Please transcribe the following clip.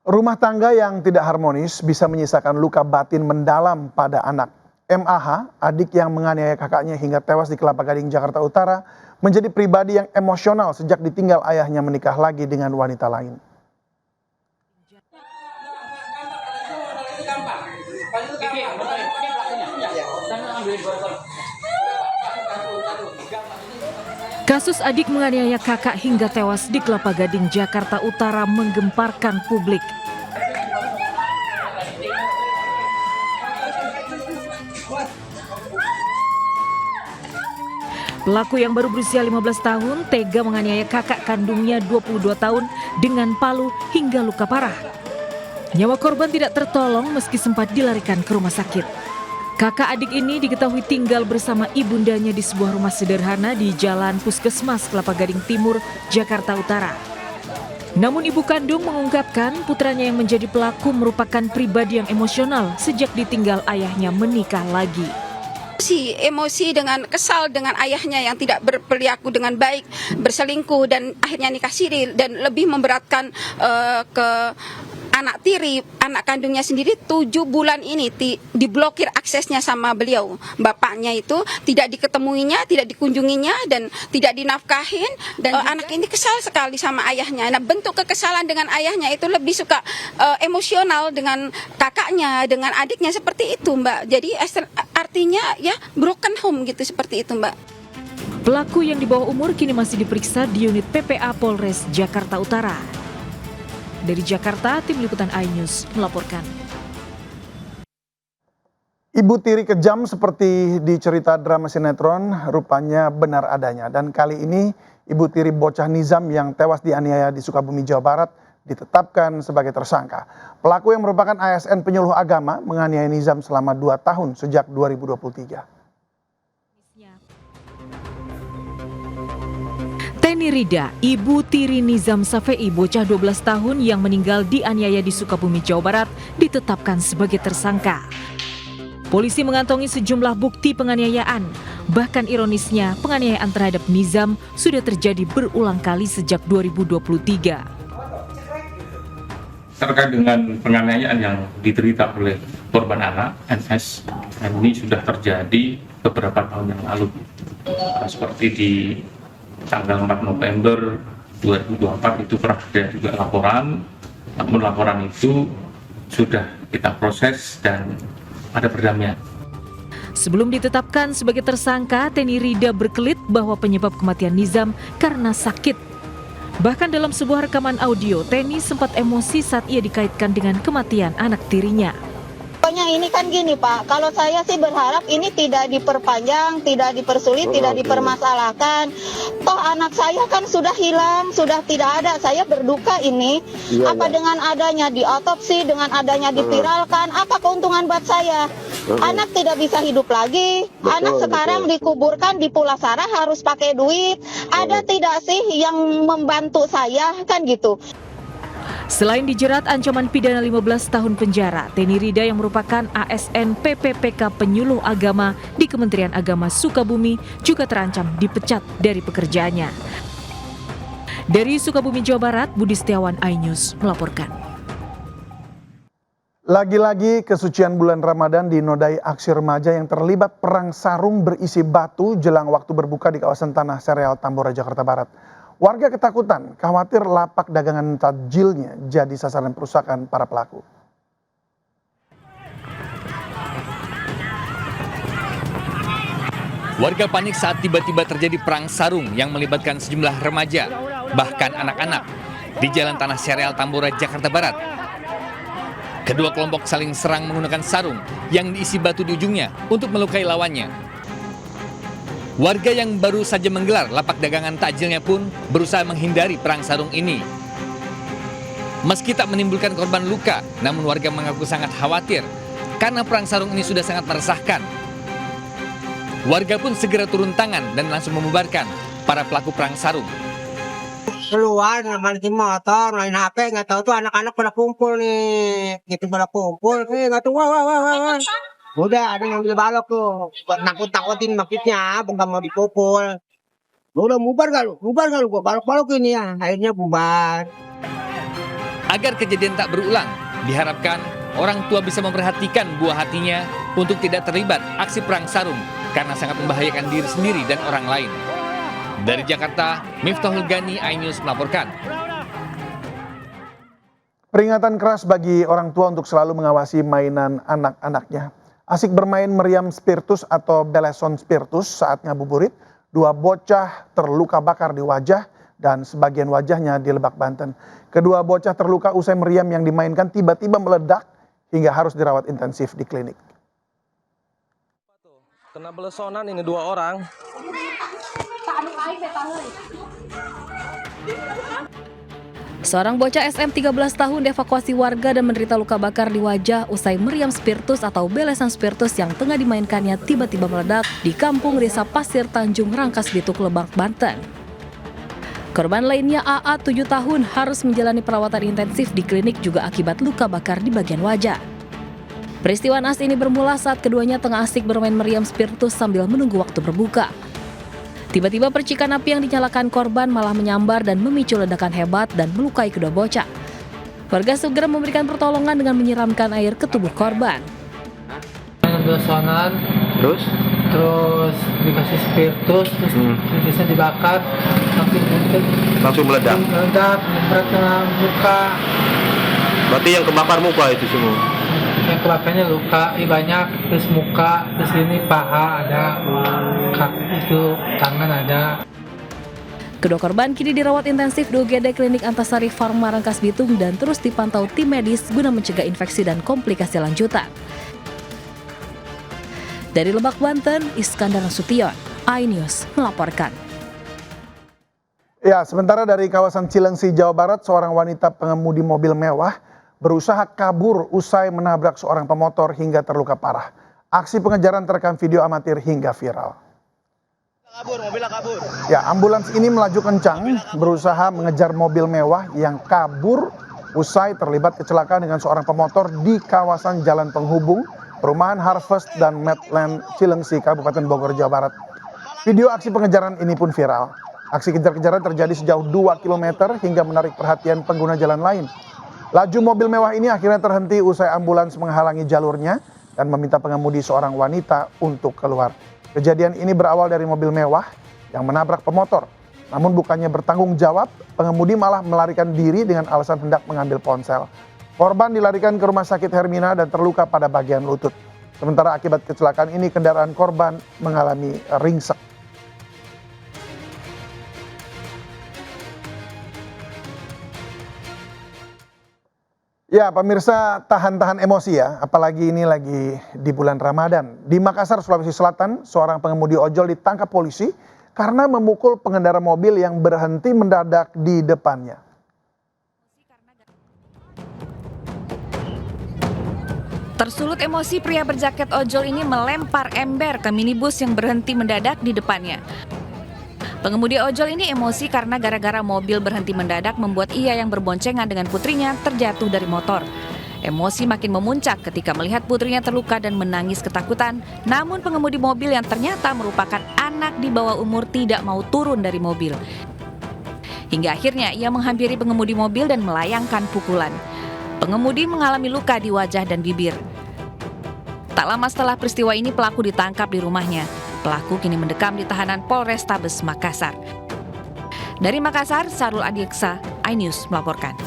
Rumah tangga yang tidak harmonis bisa menyisakan luka batin mendalam pada anak. MAH, adik yang menganiaya kakaknya hingga tewas di Kelapa Gading, Jakarta Utara, menjadi pribadi yang emosional sejak ditinggal ayahnya menikah lagi dengan wanita lain. Kasus adik menganiaya kakak hingga tewas di Kelapa Gading, Jakarta Utara menggemparkan publik. Pelaku yang baru berusia 15 tahun tega menganiaya kakak kandungnya 22 tahun dengan palu hingga luka parah. Nyawa korban tidak tertolong meski sempat dilarikan ke rumah sakit. Kakak adik ini diketahui tinggal bersama ibundanya di sebuah rumah sederhana di Jalan Puskesmas Kelapa Gading Timur, Jakarta Utara. Namun ibu kandung mengungkapkan putranya yang menjadi pelaku merupakan pribadi yang emosional sejak ditinggal ayahnya menikah lagi. Emosi dengan kesal dengan ayahnya yang tidak berperilaku dengan baik, berselingkuh dan akhirnya nikah siri, dan lebih memberatkan ke anak tiri, anak kandungnya sendiri 7 bulan ini diblokir aksesnya sama beliau. Bapaknya itu tidak diketemuinya, tidak dikunjunginya dan tidak dinafkahin, dan anak ini kesal sekali sama ayahnya. Nah, bentuk kekesalan dengan ayahnya itu lebih suka emosional dengan kakaknya, dengan adiknya, seperti itu, Mbak. Jadi artinya ya broken home gitu, seperti itu, Mbak. Pelaku yang di bawah umur kini masih diperiksa di unit PPA Polres Jakarta Utara. Dari Jakarta, tim liputan iNews melaporkan. Ibu tiri kejam seperti di cerita drama sinetron rupanya benar adanya. Dan kali ini ibu tiri bocah Nizam yang tewas dianiaya di Sukabumi, Jawa Barat ditetapkan sebagai tersangka. Pelaku yang merupakan ASN penyuluh agama menganiaya Nizam selama 2 tahun sejak 2023. Teni Rida, ibu tiri Nizam Safei, bocah 12 tahun yang meninggal dianiaya di Sukabumi, Jawa Barat, ditetapkan sebagai tersangka. Polisi mengantongi sejumlah bukti penganiayaan. Bahkan ironisnya, penganiayaan terhadap Nizam sudah terjadi berulang kali sejak 2023. Terkait dengan penganiayaan yang diderita oleh korban anak, NS, dan ini sudah terjadi beberapa tahun yang lalu. Seperti di tanggal 4 November 2024 itu pernah ada juga laporan, namun laporan itu sudah kita proses dan ada perdamaian. Sebelum ditetapkan sebagai tersangka, Teni Rida berkelit bahwa penyebab kematian Nizam karena sakit. Bahkan dalam sebuah rekaman audio, Teni sempat emosi saat ia dikaitkan dengan kematian anak tirinya. Pokoknya ini kan gini Pak, kalau saya sih berharap ini tidak diperpanjang, tidak dipersulit, tidak dipermasalahkan. Toh anak saya kan sudah hilang, sudah tidak ada, saya berduka ini. Apa dengan adanya diotopsi, dengan adanya dipiralkan, apa keuntungan buat saya? Anak tidak bisa hidup lagi, anak sekarang dikuburkan di Pulasara harus pakai duit. Ada tidak sih yang membantu saya, kan gitu. Selain dijerat ancaman pidana 15 tahun penjara, Teni Rida yang merupakan ASN PPPK penyuluh agama di Kementerian Agama Sukabumi juga terancam dipecat dari pekerjaannya. Dari Sukabumi, Jawa Barat, Budi Setiawan, iNews melaporkan. Lagi-lagi kesucian bulan Ramadan dinodai aksi remaja yang terlibat perang sarung berisi batu jelang waktu berbuka di kawasan Tanah Sereal, Tambora, Jakarta Barat. Warga ketakutan, khawatir lapak dagangan takjilnya jadi sasaran perusakan para pelaku. Warga panik saat tiba-tiba terjadi perang sarung yang melibatkan sejumlah remaja, bahkan anak-anak, di Jalan Tanah Sereal, Tambora, Jakarta Barat. Kedua kelompok saling serang menggunakan sarung yang diisi batu di ujungnya untuk melukai lawannya. Warga yang baru saja menggelar lapak dagangan takjilnya pun berusaha menghindari perang sarung ini. Meski tak menimbulkan korban luka, namun warga mengaku sangat khawatir karena perang sarung ini sudah sangat meresahkan. Warga pun segera turun tangan dan langsung membubarkan para pelaku perang sarung. Keluar mancing motor, main HP, nggak tahu tuh anak-anak pada kumpul nih, gitu pada kumpul, nggak tahu, wah. Udah ada yang beli balok tuh, nakut-nakutin maksudnya, bentar mau dipukul. Udah bubar gak lu, gua balok-balok ini ya, akhirnya bubar. Agar kejadian tak berulang, diharapkan orang tua bisa memperhatikan buah hatinya untuk tidak terlibat aksi perang sarung karena sangat membahayakan diri sendiri dan orang lain. Dari Jakarta, Miftahul Gani, iNews melaporkan. Peringatan keras bagi orang tua untuk selalu mengawasi mainan anak-anaknya. Asik bermain meriam spiritus atau beleson spiritus saat ngabuburit, 2 bocah terluka bakar di wajah dan sebagian wajahnya di Lebak, Banten. Kedua bocah terluka usai meriam yang dimainkan tiba-tiba meledak hingga harus dirawat intensif di klinik. Kena belesonan ini 2 orang. Seorang bocah SM 13 tahun dievakuasi warga dan menderita luka bakar di wajah usai meriam spiritus atau belesan spiritus yang tengah dimainkannya tiba-tiba meledak di kampung Desa Pasir Tanjung Rangkas Bitung, Lebak, Banten. Korban lainnya AA 7 tahun harus menjalani perawatan intensif di klinik juga akibat luka bakar di bagian wajah. Peristiwa naas ini bermula saat keduanya tengah asik bermain meriam spiritus sambil menunggu waktu berbuka. Tiba-tiba percikan api yang dinyalakan korban malah menyambar dan memicu ledakan hebat dan melukai kedua bocah. Warga segera memberikan pertolongan dengan menyiramkan air ke tubuh korban. Belesonan, terus dikasih spiritus, terus bisa dibakar, Langsung meledak. meledak, kena muka. Berarti yang kebakar muka itu semua. Yang kebakarnya luka, banyak, terus muka, terus ini paha ada, kaki itu, tangan ada. Kedua korban kini dirawat intensif di UGD Klinik Antasari Pharma Rangkas Bitung dan terus dipantau tim medis guna mencegah infeksi dan komplikasi lanjutan. Dari Lebak, Banten, Iskandar Nasution, iNews melaporkan. Ya, sementara dari kawasan Cilengsi, Jawa Barat, seorang wanita pengemudi mobil mewah berusaha kabur usai menabrak seorang pemotor hingga terluka parah. Aksi pengejaran terekam video amatir hingga viral. Mobilnya kabur. Ya, ambulans ini melaju kencang berusaha mengejar mobil mewah yang kabur usai terlibat kecelakaan dengan seorang pemotor di kawasan jalan penghubung perumahan Harvest dan Medland Cilengsi, Kabupaten Bogor, Jawa Barat. Video aksi pengejaran ini pun viral. Aksi kejar-kejaran terjadi sejauh 2 km hingga menarik perhatian pengguna jalan lain. Laju mobil mewah ini akhirnya terhenti usai ambulans menghalangi jalurnya dan meminta pengemudi seorang wanita untuk keluar. Kejadian ini berawal dari mobil mewah yang menabrak pemotor. Namun bukannya bertanggung jawab, pengemudi malah melarikan diri dengan alasan hendak mengambil ponsel. Korban dilarikan ke Rumah Sakit Hermina dan terluka pada bagian lutut. Sementara akibat kecelakaan ini kendaraan korban mengalami ringsek. Ya, pemirsa, tahan-tahan emosi ya, apalagi ini lagi di bulan Ramadan. Di Makassar, Sulawesi Selatan, seorang pengemudi ojol ditangkap polisi karena memukul pengendara mobil yang berhenti mendadak di depannya. Tersulut emosi, pria berjaket ojol ini melempar ember ke minibus yang berhenti mendadak di depannya. Pengemudi ojol ini emosi karena gara-gara mobil berhenti mendadak membuat ia yang berboncengan dengan putrinya terjatuh dari motor. Emosi makin memuncak ketika melihat putrinya terluka dan menangis ketakutan. Namun pengemudi mobil yang ternyata merupakan anak di bawah umur tidak mau turun dari mobil. Hingga akhirnya ia menghampiri pengemudi mobil dan melayangkan pukulan. Pengemudi mengalami luka di wajah dan bibir. Tak lama setelah peristiwa ini pelaku ditangkap di rumahnya. Pelaku kini mendekam di tahanan Polrestabes Makassar. Dari Makassar, Sarul Adieksa, iNews melaporkan.